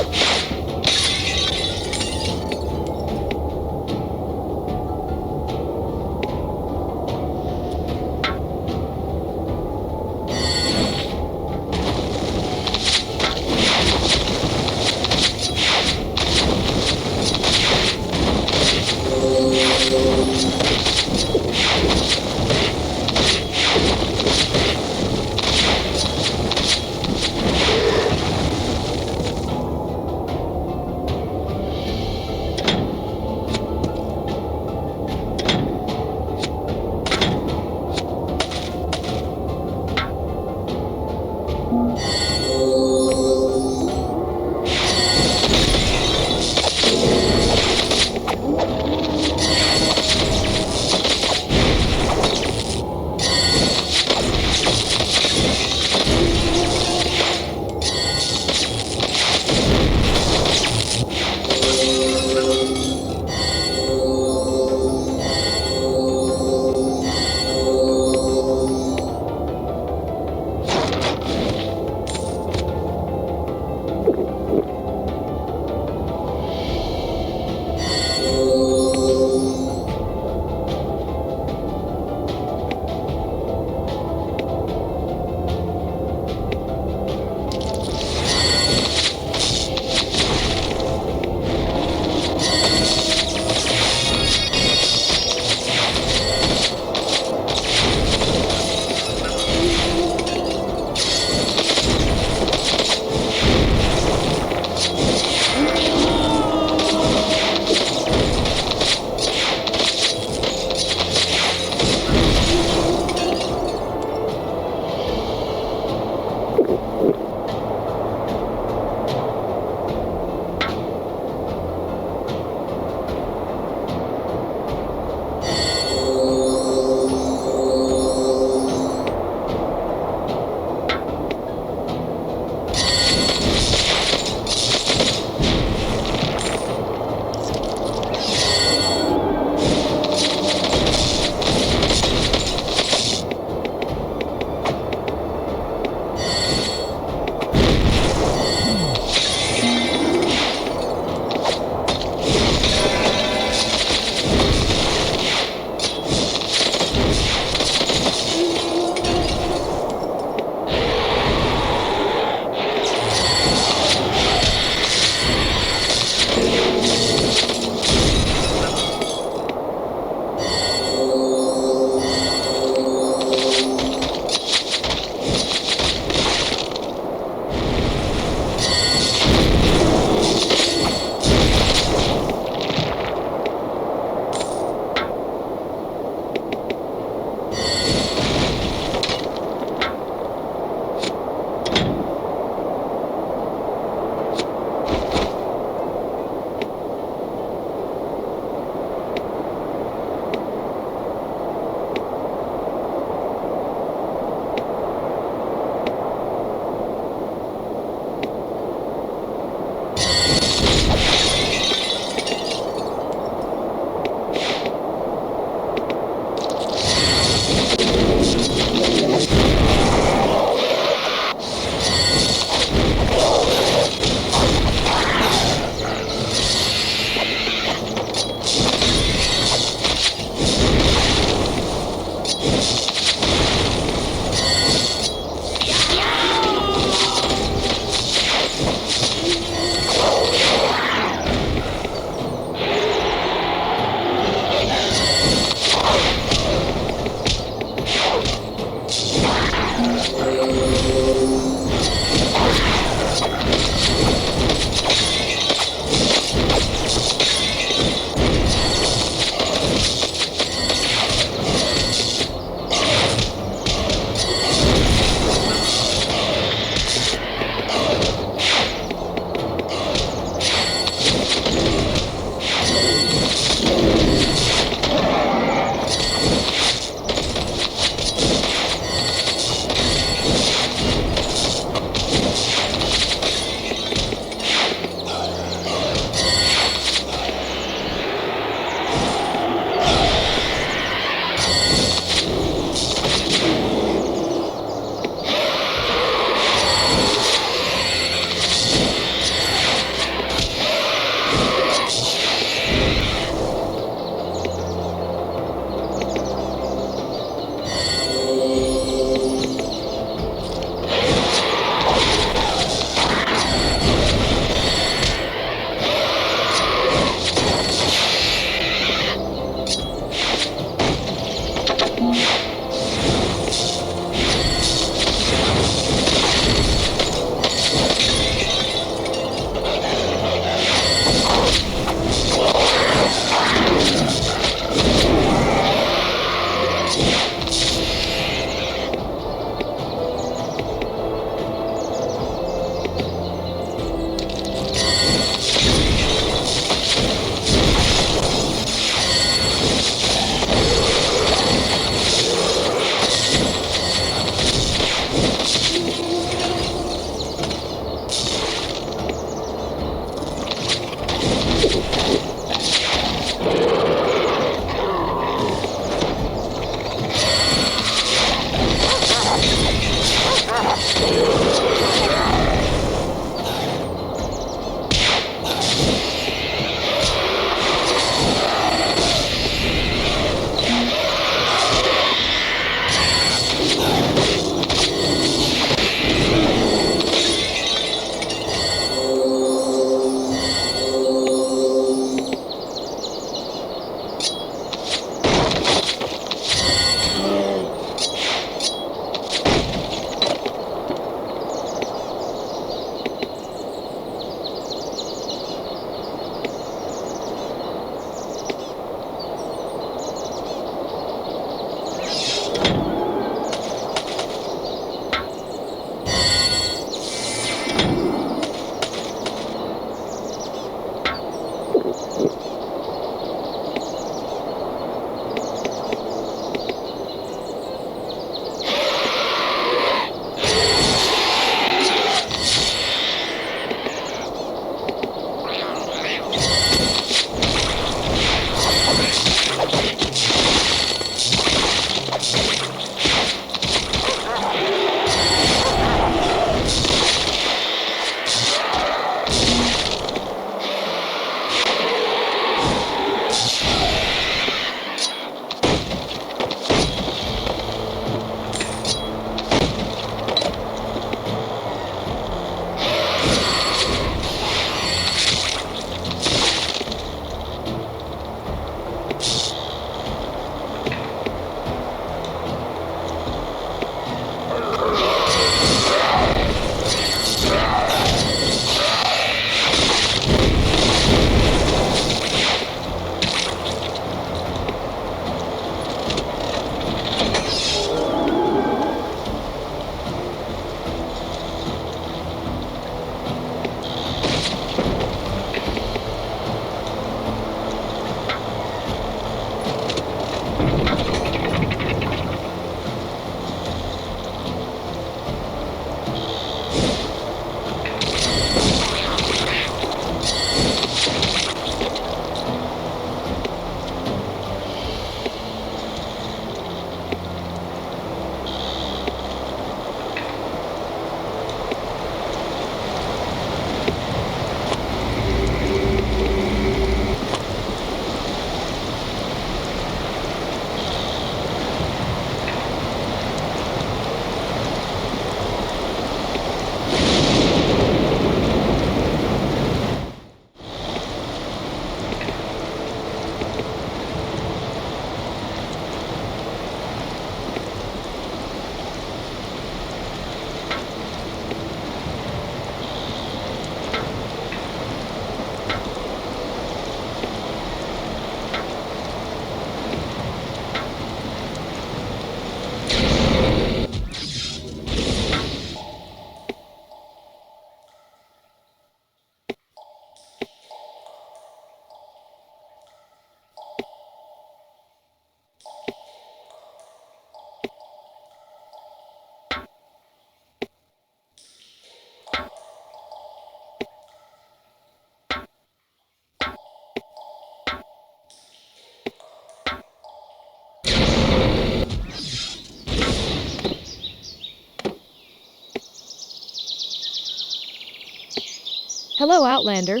C: Hello, Outlander.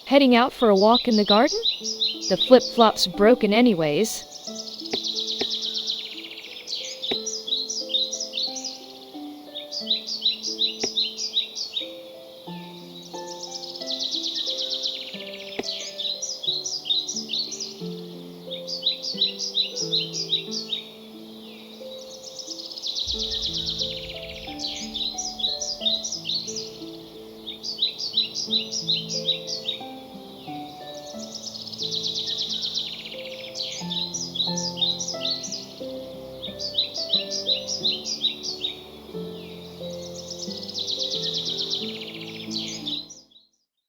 C: Heading out for a walk in the garden? The flip-flop's broken anyways.